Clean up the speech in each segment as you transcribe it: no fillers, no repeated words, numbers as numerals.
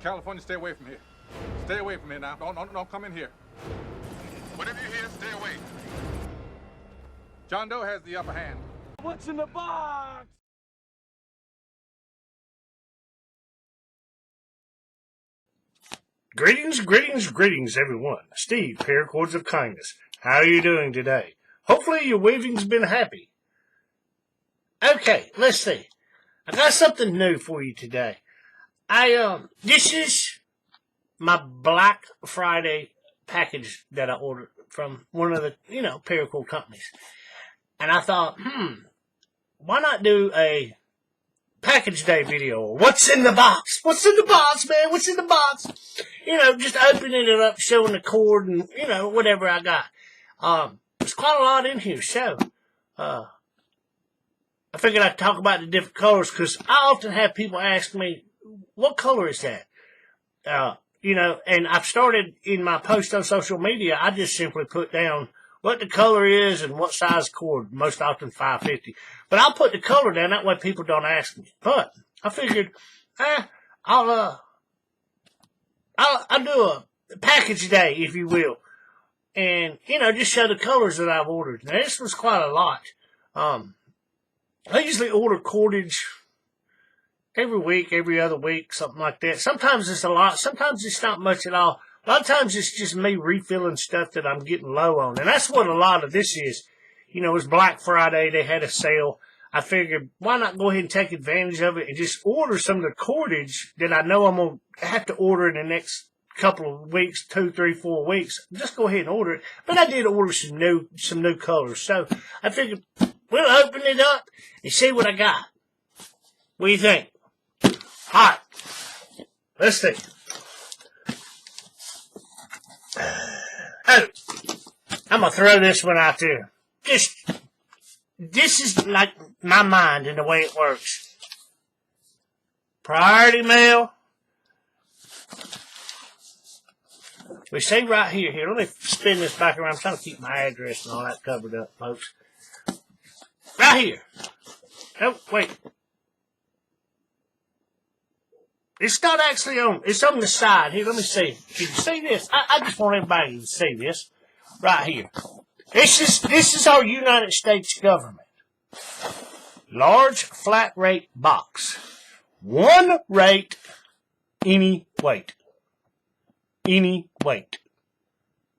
California, stay away from here. Stay away from here now. Don't come in here. Whatever you hear, stay away. John Doe has the upper hand. What's in the box? Greetings, everyone. Steve, Paracords of Kindness. How are you doing today? Hopefully your weaving's been happy. Okay, let's see. I got something new for you today. This is my Black Friday package that I ordered from one of the, paracord companies. And I thought, why not do a package day video? What's in the box? What's in the box, man? What's in the box? Just opening it up, showing the cord and, whatever I got. There's quite a lot in here, so, I figured I'd talk about the different colors because I often have people ask me, what color is that? And I've started in my post on social media, I just simply put down what the color is and what size cord, most often 550. But I'll put the color down, that way people don't ask me. But I figured, I'll do a package day, if you will. And, just show the colors that I've ordered. Now, this was quite a lot. I usually order cordage every week, every other week, something like that. Sometimes it's a lot. Sometimes it's not much at all. A lot of times it's just me refilling stuff that I'm getting low on. And that's what a lot of this is. It was Black Friday. They had a sale. I figured, why not go ahead and take advantage of it and just order some of the cordage that I know I'm going to have to order in the next couple of weeks, 2, 3, 4 weeks. Just go ahead and order it. But I did order some new colors. So I figured we'll open it up and see what I got. What do you think? All right. Let's see. Oh, I'm going to throw this one out there. This is like my mind and the way it works. Priority mail. We say right here. Let me spin this back around. I'm trying to keep my address and all that covered up, folks. Right here. Oh, wait. It's not actually on. It's on the side. Here, let me see. Can you see this? I just want everybody to see this. Right here. This is our United States government. Large flat rate box. One rate, any weight. Any weight.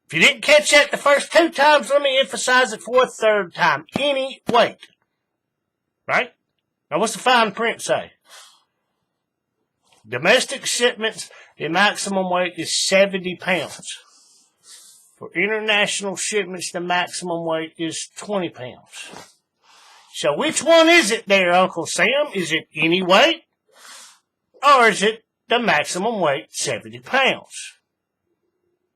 If you didn't catch that the first 2 times, let me emphasize it for a 3rd time. Any weight. Right? Now what's the fine print say? Domestic shipments, the maximum weight is 70 pounds. For international shipments, the maximum weight is 20 pounds. So which one is it there, Uncle Sam? Is it any weight? Or is it the maximum weight, 70 pounds?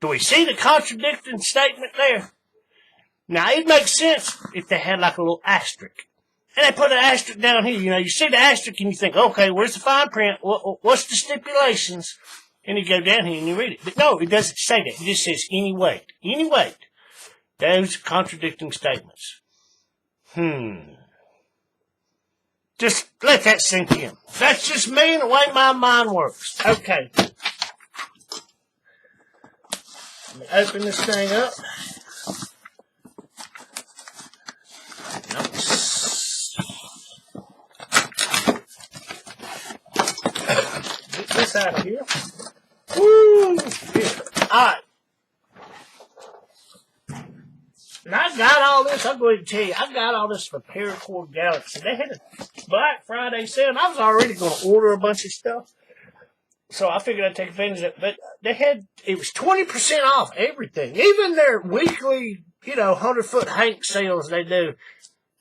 Do we see the contradicting statement there? Now, it makes sense if they had like a little asterisk. And they put an asterisk down here. You see the asterisk and you think, okay, where's the fine print? What's the stipulations? And you go down here and you read it. But no, it doesn't say that. It just says any weight. Any weight. Those are contradicting statements. Just let that sink in. That's just me and the way my mind works. Okay. Let me open this thing up. Get this out of here. Woo! Here. Alright. And I got all this, I'm going to tell you, I got all this for Paracord Galaxy. They had a Black Friday sale, and I was already going to order a bunch of stuff. So I figured I'd take advantage of it. But it was 20% off everything. Even their weekly, 100-foot Hank sales they do.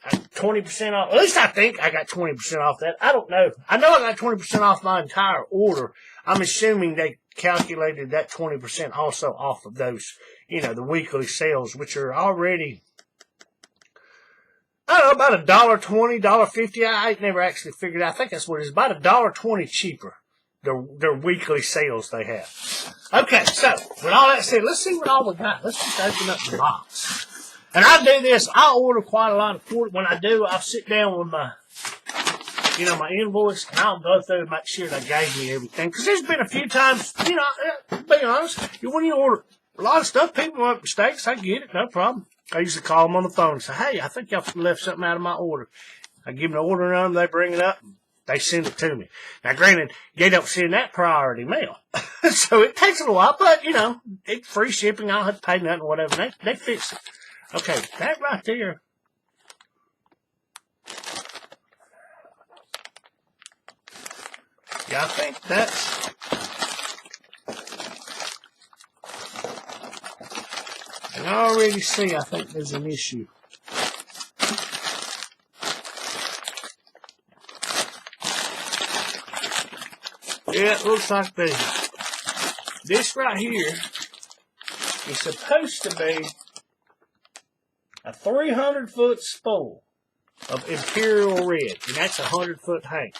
20% off. At least I think I got 20% off that. I don't know. I know I got 20% off my entire order. I'm assuming they calculated that 20% also off of those, the weekly sales, which are already, I don't know, about $1.20, $1.50. I ain't never actually figured out. I think that's what it is. About $1.20 cheaper. Their weekly sales they have. Okay, so with all that said, let's see what all we got. Let's just open up the box. And I do this. I order quite a lot of cord. When I do, I'll sit down with my you know, my invoice, and I'll go through and make sure they gave me everything. Because there's been a few times, you know, to be honest, when you order a lot of stuff, people make mistakes. I get it, no problem. I usually call them on the phone and say, hey, I think y'all left something out of my order. I give them the order number, they bring it up, they send it to me. Now, granted, they don't send that priority mail. So it takes a little while, but, you know, it's free shipping. I don't have to pay nothing or whatever. They fix it. Okay, that right there. Yeah, I think that's... And I already see, I think there's an issue. Yeah, it looks like this right here is supposed to be a 300-foot spool of Imperial Red, and that's a 100-foot hang.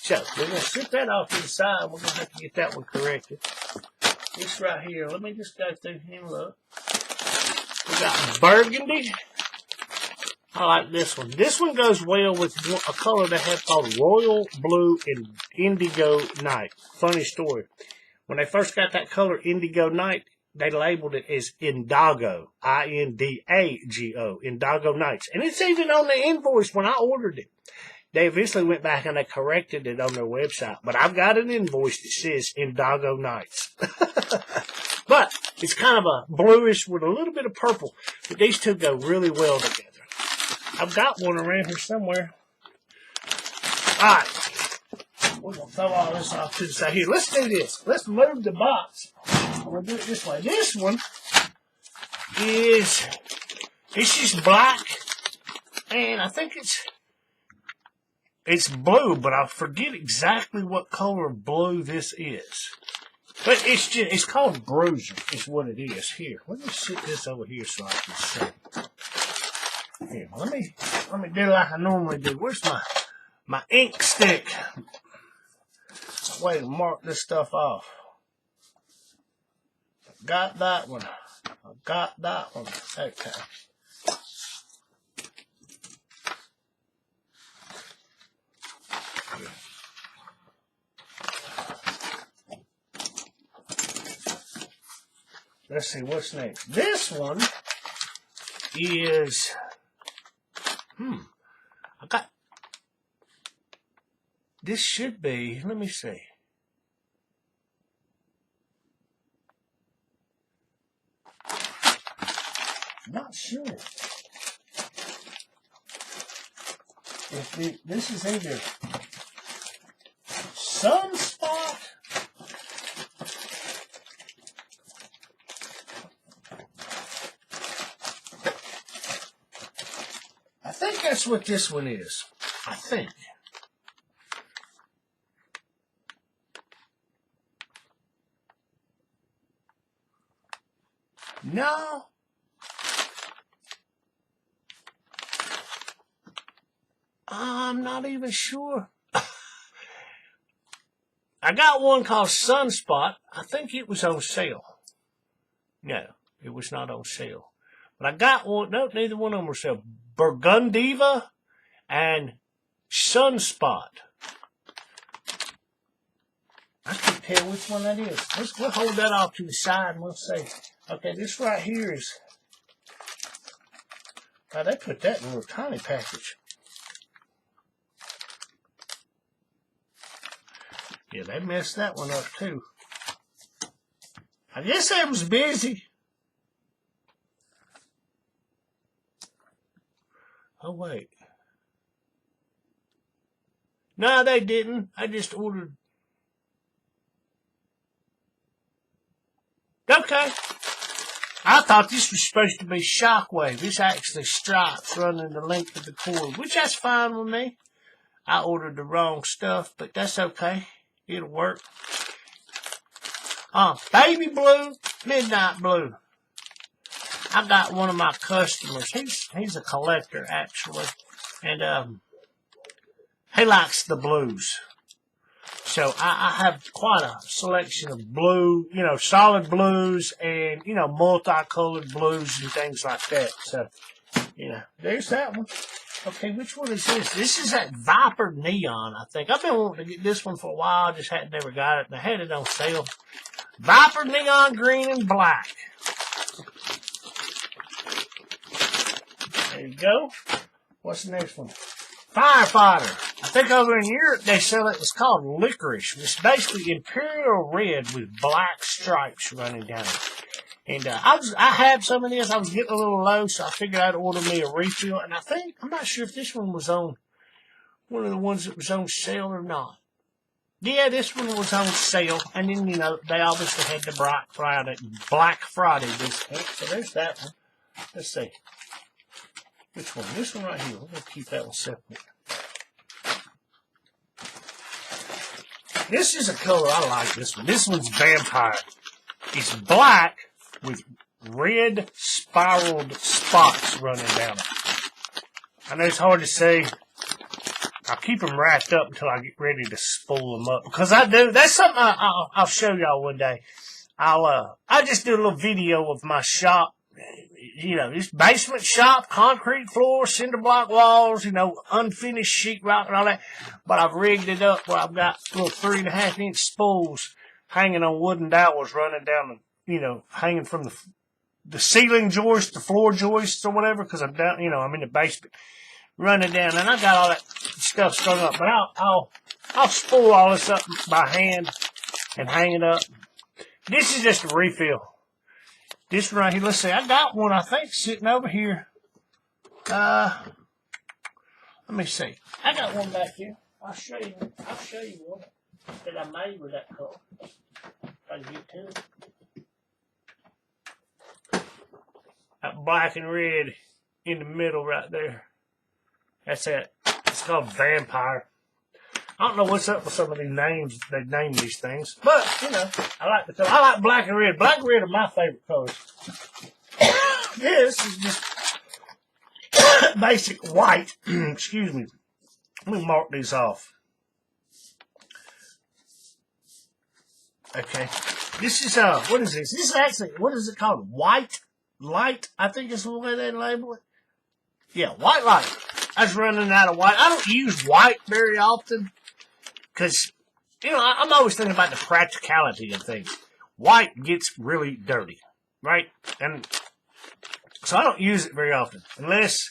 So, we're going to strip that off to the side. We're going to have to get that one corrected. This right here, let me just go through here and look. We got burgundy. I like this one. This one goes well with a color they have called Royal Blue and Indigo Night. Funny story. When they first got that color, Indigo Night, they labeled it as Indago. I-N-D-A-G-O. Indago Nights. And it's even on the invoice when I ordered it. They eventually went back and they corrected it on their website. But I've got an invoice that says Indago Nights. But it's kind of a bluish with a little bit of purple. But these two go really well together. I've got one around here somewhere. Alright. We're going to throw all this off to the side. Here, let's do this. Let's move the box. We'll do it this way. This one is, it's just black. And I think it's blue, but I forget exactly what color of blue this is. But it's called Bruiser, is what it is. Here, let me sit this over here so I can see. Here, let me do like I normally do. Where's my ink stick? Way to mark this stuff off. Got that one. I got that one. Okay. Let's see what's next. This one is, I got, this should be, let me see. Not sure. If this is either Sunspot I think that's what this one is. I think. No. I'm not even sure. I got one called Sunspot. I think it was on sale. No, it was not on sale. But I got one. No, neither one of them were sale. Burgundiva and Sunspot. I can't tell which one that is. We'll hold that off to the side and we'll see. Okay, this right here is... Now, they put that in a little tiny package. Yeah, they messed that one up, too. I guess I was busy. Oh, wait. No, they didn't. I just ordered... Okay. I thought this was supposed to be Shockwave. This actually stripes running the length of the cord, which that's fine with me. I ordered the wrong stuff, but that's okay. It'll work. Baby blue, midnight blue. I got one of my customers. He's a collector, actually. And he likes the blues. So I have quite a selection of blue, you know, solid blues and, you know, multicolored blues and things like that. So, you know, there's that one. Okay, which one is this? This is that Viper Neon, I think. I've been wanting to get this one for a while, just hadn't never got it, and I had it on sale. Viper Neon Green and Black. There you go. What's the next one? Firefighter. I think over in Europe they sell it. It's called Licorice. It's basically Imperial Red with black stripes running down it. And I had some of this. I was getting a little low, so I figured I'd order me a refill. And I'm not sure if this one was on one of the ones that was on sale or not. Yeah, this one was on sale. And then, you know, they obviously had the Black Friday discount. So there's that one. Let's see. Which one? This one right here. We're going to keep that one separate. This is a color I like, this one. This one's Vampire. It's black with red spiraled spots running down it. I know it's hard to say. I'll keep them wrapped up until I get ready to spool them up. Because I do. That's something I'll show y'all one day. I'll just do a little video of my shop. You know, this basement shop, concrete floor, cinder block walls, you know, unfinished sheetrock and all that. But I've rigged it up where I've got little 3.5-inch spools hanging on wooden dowels running down, you know, hanging from the ceiling joists, the floor joists or whatever, because I'm down, you know, I'm in the basement running down, and I got all that stuff strung up. But I'll spool all this up by hand and hang it up. This is just a refill. This one right here, let's see, I got one, I think, sitting over here. Let me see. I got one back here. I'll show you one that I made with that color. If I can get to it. That black and red in the middle right there. That's it. It's called Vampire. I don't know what's up with some of these names. They name these things. But, you know, I like the color. I like black and red. Black and red are my favorite colors. This is just basic white. Excuse me. Let me mark these off. Okay. This is, what is this? This is actually, what is it called? White light, I think is the way they label it. Yeah, white light. I was running out of white. I don't use white very often. Because, you know, I'm always thinking about the practicality of things. White gets really dirty, right? And so I don't use it very often. Unless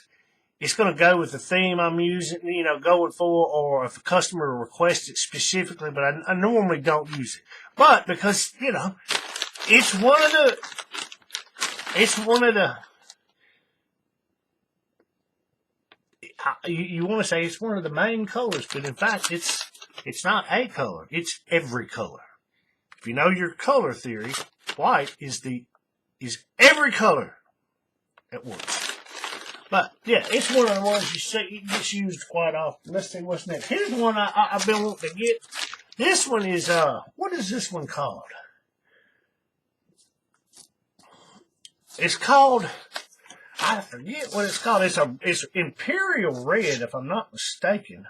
it's going to go with the theme I'm using, you know, going for, or if a customer requests it specifically, but I normally don't use it. But because, you know, it's one of the, you want to say it's one of the main colors, but in fact, it's not a color. It's every color. If you know your color theory, white is every color at once. But yeah, it's one of the ones you see it gets used quite often. Let's see what's next. Here's one I've been wanting to get. This one is what is this one called? It's called, I forget what it's called. It's Imperial Red, if I'm not mistaken.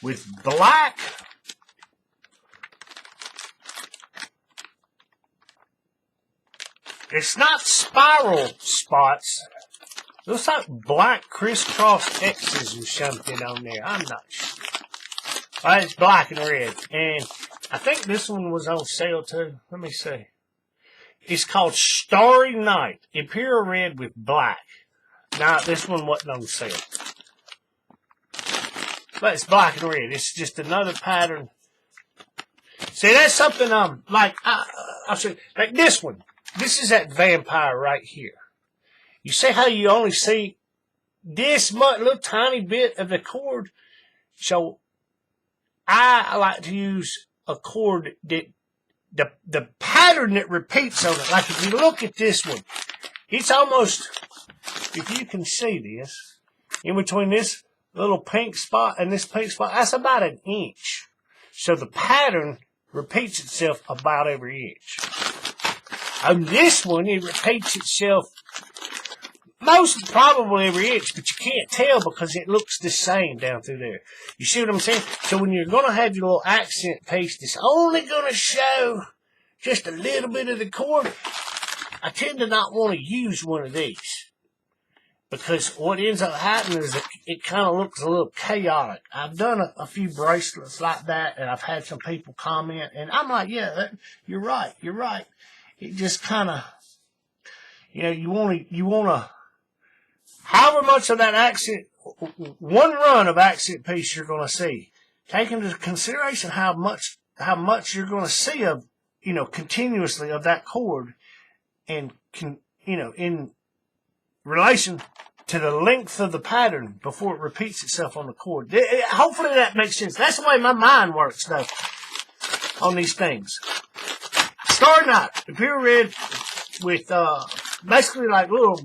With black. It's not spiral spots. Looks like black crisscross X's or something on there. I'm not sure. It's black and red. And I think this one was on sale too. Let me see. It's called Starry Night. Imperial Red with black. Now, this one wasn't on sale. But it's black and red. It's just another pattern. See, that's something like, I'll say, like this one. This is that Vampire right here. You see how you only see this much, little tiny bit of the cord? So, I like to use a cord that, the pattern that repeats on it. Like if you look at this one, it's almost, if you can see this, in between this little pink spot and this pink spot, that's about an inch. So the pattern repeats itself about every inch. On this one, it repeats itself most probably every inch, but you can't tell because it looks the same down through there. You see what I'm saying? So when you're going to have your little accent piece that's only going to show just a little bit of the cord, I tend to not want to use one of these. because what ends up happening is it kind of looks a little chaotic. I've done a few bracelets like that, and I've had some people comment, and I'm like, yeah, you're right. It just kind of, you want to, however much of that accent, one run of accent piece you're going to see, take into consideration how much you're going to see of, continuously of that cord, and in relation to the length of the pattern before it repeats itself on the cord. Hopefully that makes sense. That's the way my mind works, though, on these things. Starry Night, Imperial Red with basically like little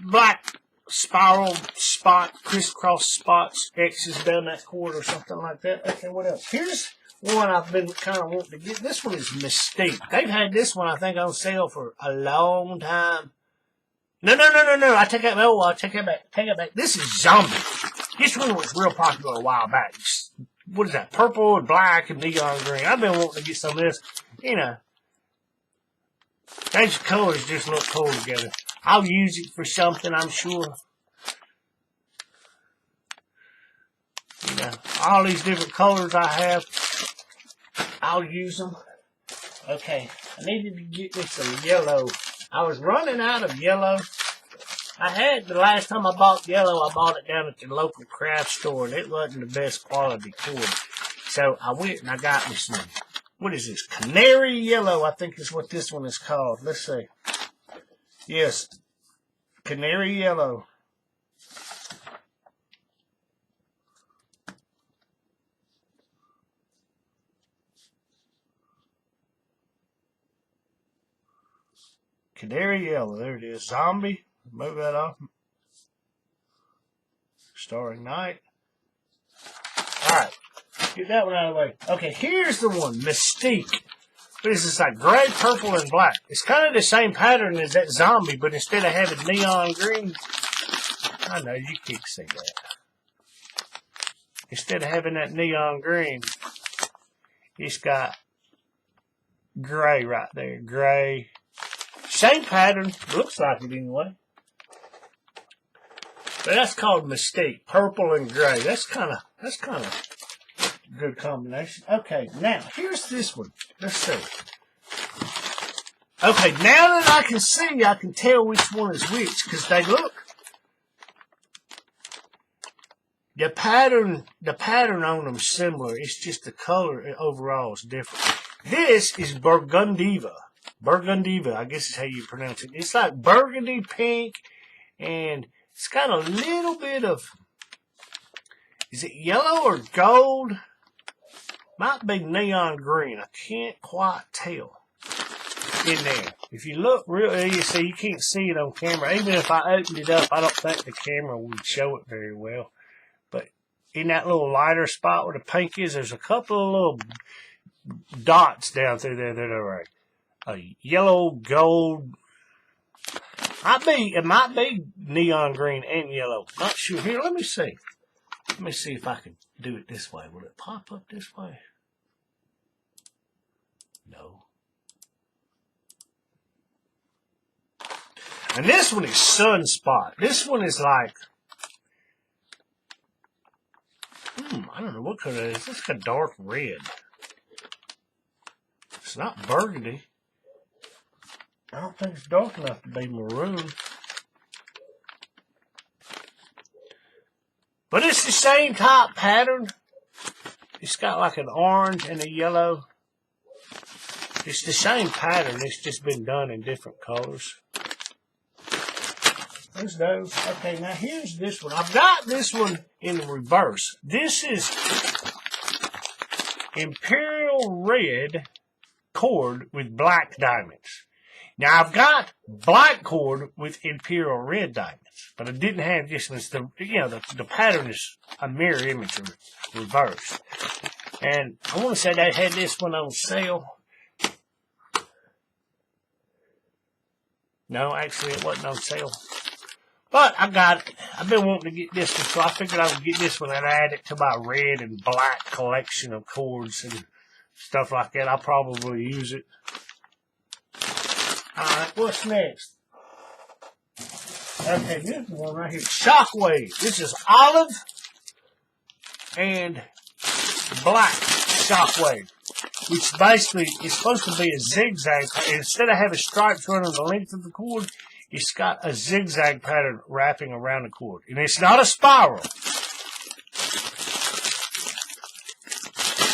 black spiral spot, crisscross spots, X's down that cord or something like that. Okay, what else? Here's one I've been kind of wanting to get. This one is Mystique. They've had this one, I think, on sale for a long time. No. I take that back. Take it back. This is Zombie. This one was real popular a while back. What is that? Purple and black and neon green. I've been wanting to get some of this. These colors just look cool together. I'll use it for something, I'm sure. All these different colors I have, I'll use them. Okay, I needed to get me some yellow. I was running out of yellow. The last time I bought yellow, I bought it down at the local craft store, and it wasn't the best quality cord. So I went and I got me some, what is this? Canary yellow, I think is what this one is called. Let's see. Yes, canary yellow. Canary yellow, there it is. Zombie, move that off. Starry Night. Alright, get that one out of the way. Okay, here's the one, Mystique. This is like gray, purple, and black. It's kind of the same pattern as that Zombie, but instead of having neon green, I know you can't see that. Instead of having that neon green, it's got gray right there. Gray. Same pattern. Looks like it anyway. But that's called Mystique. Purple and gray. That's kind of a good combination. Okay, now here's this one. Let's see. Okay, now that I can see, I can tell which one is which because they look. The pattern on them is similar. It's just the color overall is different. This is Burgundiva. Burgundiva, I guess is how you pronounce it. It's like burgundy pink, and it's got a little bit of, is it yellow or gold? Might be neon green. I can't quite tell in there. If you look real, you see, you can't see it on camera. Even if I opened it up, I don't think the camera would show it very well. But in that little lighter spot where the pink is, there's a couple of little dots down through there that are like a yellow, gold. It might be neon green and yellow. Not sure. Here, let me see. Let me see if I can do it this way. Will it pop up this way? No. And this one is Sunspot. This one is like, I don't know what color it is. It's like a dark red. It's not burgundy. I don't think it's dark enough to be maroon. But it's the same type pattern. It's got like an orange and a yellow. It's the same pattern. It's just been done in different colors. There's those. Okay, now here's this one. I've got this one in the reverse. This is Imperial Red cord with black diamonds. Now, I've got black cord with Imperial Red diamonds, but I didn't have this one. The pattern is a mirror image of reverse. And I want to say they had this one on sale. No, actually, it wasn't on sale. But I got it. I've been wanting to get this one, so I figured I would get this one and add it to my red and black collection of cords and stuff like that. I'll probably use it. Alright, what's next? Okay, this is one right here. Shockwave. This is olive and black shockwave, which basically is supposed to be a zigzag. Instead of having stripes running the length of the cord, it's got a zigzag pattern wrapping around the cord. And it's not a spiral.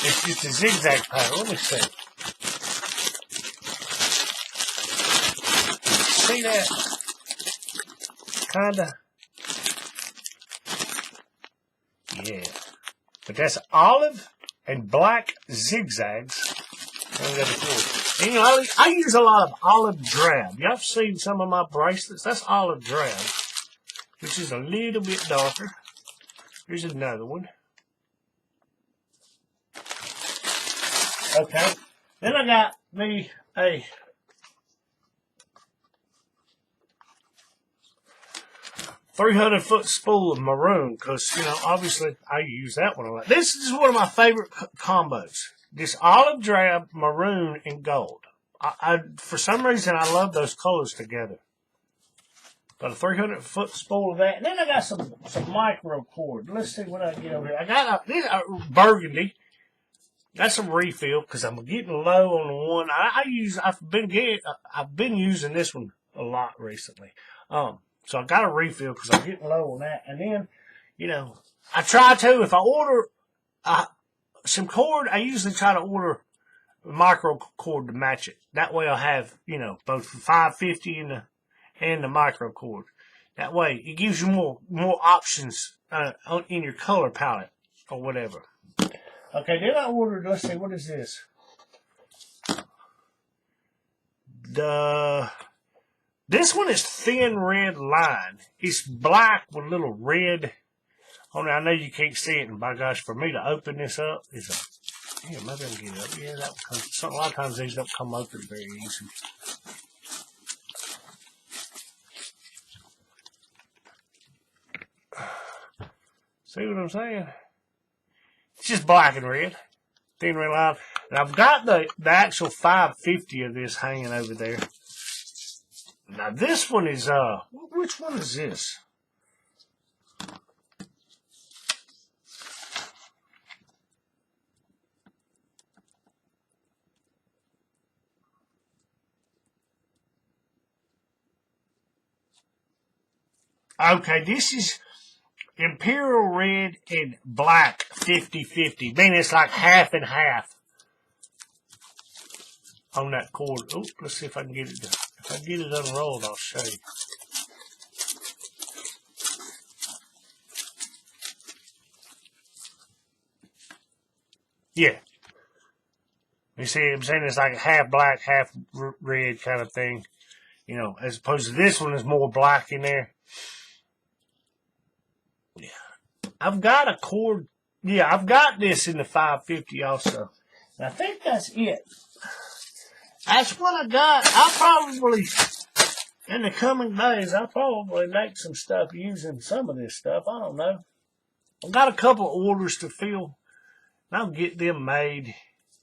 It's just a zigzag pattern. Let me see. See that? Kinda. Yeah. But that's olive and black zigzags. And, you know, I use a lot of olive drab. Y'all seen some of my bracelets? That's olive drab, which is a little bit darker. Here's another one. Okay. Then I got me a 300-foot spool of maroon, because, you know, obviously I use that one a lot. This is one of my favorite combos. This olive drab, maroon, and gold. For some reason, I love those colors together. Got a 300-foot spool of that. And then I got some micro cord. Let's see what I get over here. I got a burgundy. Got some refill because I'm getting low on the one. I've been using this one a lot recently. So I got a refill because I'm getting low on that. And then, you know, I try to, if I order some cord, I usually try to order micro cord to match it. That way I'll have, you know, both the 550 and the micro cord. That way it gives you more options in your color palette or whatever. Okay, then I ordered, let's see, what is this? This one is thin red line. It's black with little red on it. I know you can't see it, and by gosh, for me to open this up is a, yeah, maybe I can get it up. Yeah, that one comes, a lot of times these don't come open very easy. See what I'm saying? It's just black and red. Thin red line. And I've got the actual 550 of this hanging over there. Now this one is, which one is this? Okay, this is Imperial Red and Black 50-50. Meaning it's like half and half on that cord. Oh, let's see if I can get it done. If I get it unrolled, I'll show you. Yeah. You see, I'm saying it's like a half black, half red kind of thing. You know, as opposed to this one is more black in there. Yeah. I've got a cord. Yeah, I've got this in the 550 also. And I think that's it. That's what I got. I'll probably, in the coming days, I'll probably make some stuff using some of this stuff. I don't know. I've got a couple of orders to fill. I'll get them made.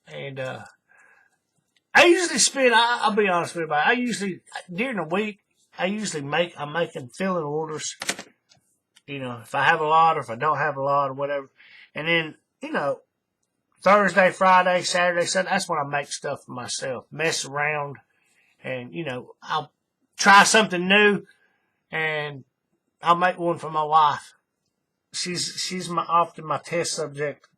And I usually spend, I'll be honest with you, during the week, I'm making filling orders. You know, if I have a lot or if I don't have a lot or whatever. And then, you know, Thursday, Friday, Saturday, Sunday, that's when I make stuff for myself. Mess around. And, you know, I'll try something new. And I'll make one for my wife. She's often my test subject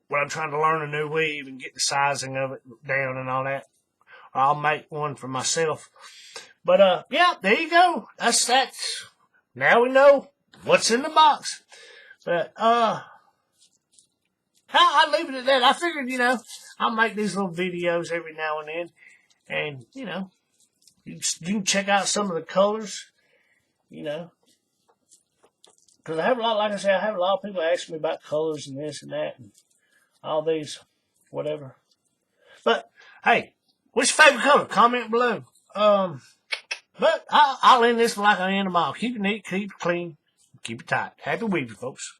when I'm trying to learn a new weave and get the sizing of it down and all that. Or I'll make one for myself. But, yeah, there you go. That's that. Now we know what's in the box. But, I'll leave it at that. I figured, you know, I'll make these little videos every now and then. And, you know, you can check out some of the colors, you know. Because I have a lot, like I said, I have a lot of people asking me about colors and this and that and all these, whatever. But, hey, what's your favorite color? Comment below. But I'll end this like I end them all. Keep it neat, keep it clean, keep it tight. Happy weaving, folks.